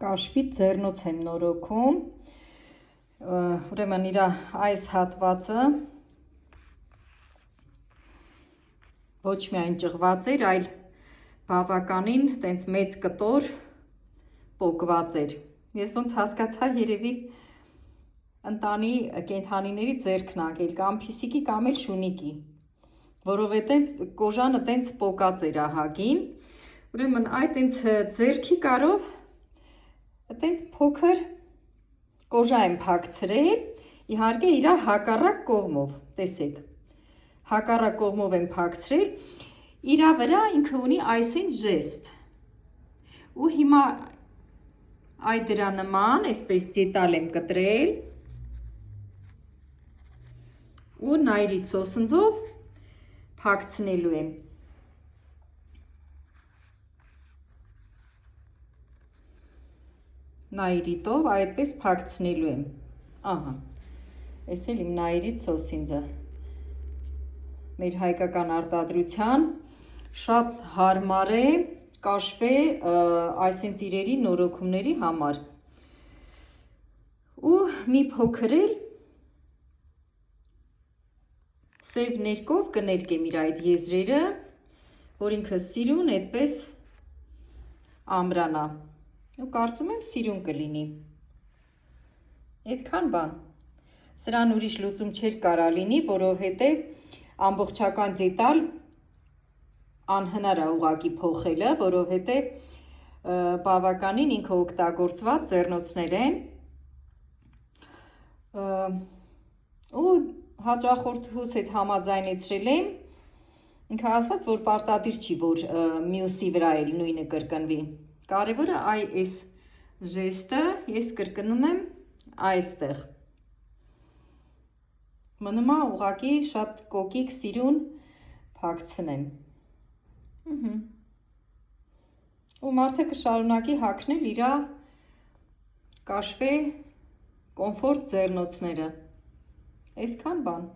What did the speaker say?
Կաշվի ձեռնոց եմ նորոգում, ուրեմն իր այս հատվածը ոչ միայն ճղված էր, այլ բավականին տենց մեծ կտոր պոկված էր։ Ես ոնց հասկացա, երևի ընտանի կենդանիների ձեռքն անգել կամ փիսիկի կամ էլ շունիկի, որովհետև կոժանը տենց պոկած էր ահագին, ուրեմն այդ տենց ձեռքի կարով տենց փոքր կոժա եմ փակցրել, իհարկե իր հակառակ կողմով, տեսեք, հակառակ կողմով եմ փակցրել, իր վրա ինքը ունի այսինչ ժեստ, ու հիմա այդ դրա նման, այսպես դետալ եմ կտրել, ու նայրից սոսնձով փակցնելու եմ։ Նայրիտով այդպես փակցնելու եմ։ Ահա, այս էլ իմ նայրից սոսինձը։ Մեր հայկական արտադրության շատ հարմար է կաշվե այսինչ իրերի նորոգումների համար։ Ու մի փոքր էլ սև ներկով կներկեմ իր այդ եզրերը, որ ինքը սիրուն այդպես ամրանա։ Ու կարծում եմ սիրուն կլինի։ Այդքան բան։ Սրան ուրիշ լուծում չէր կարա լինի, որովհետև ամբողջական դետալ անհնար է ուղղակի փոխելը, որովհետև բավականին ինքը օգտագործված ձեռնոցներ են։ Ու հաճախորդուս հետ համաձայնեցրել եմ, ինքը ասաց, որ պարտադիր չի, որ մյուսի վրա էլ նույնը կրկնվի։ Կարևորը այս ժեստը ես կրկնում եմ այստեղ։ Մնում է ուղղակի շատ կոկիկ սիրուն փակցնեմ։ Ու մարդը կշարունակի հագնել իր կաշվե կոմֆորտ ձեռնոցները։ Այսքան բան։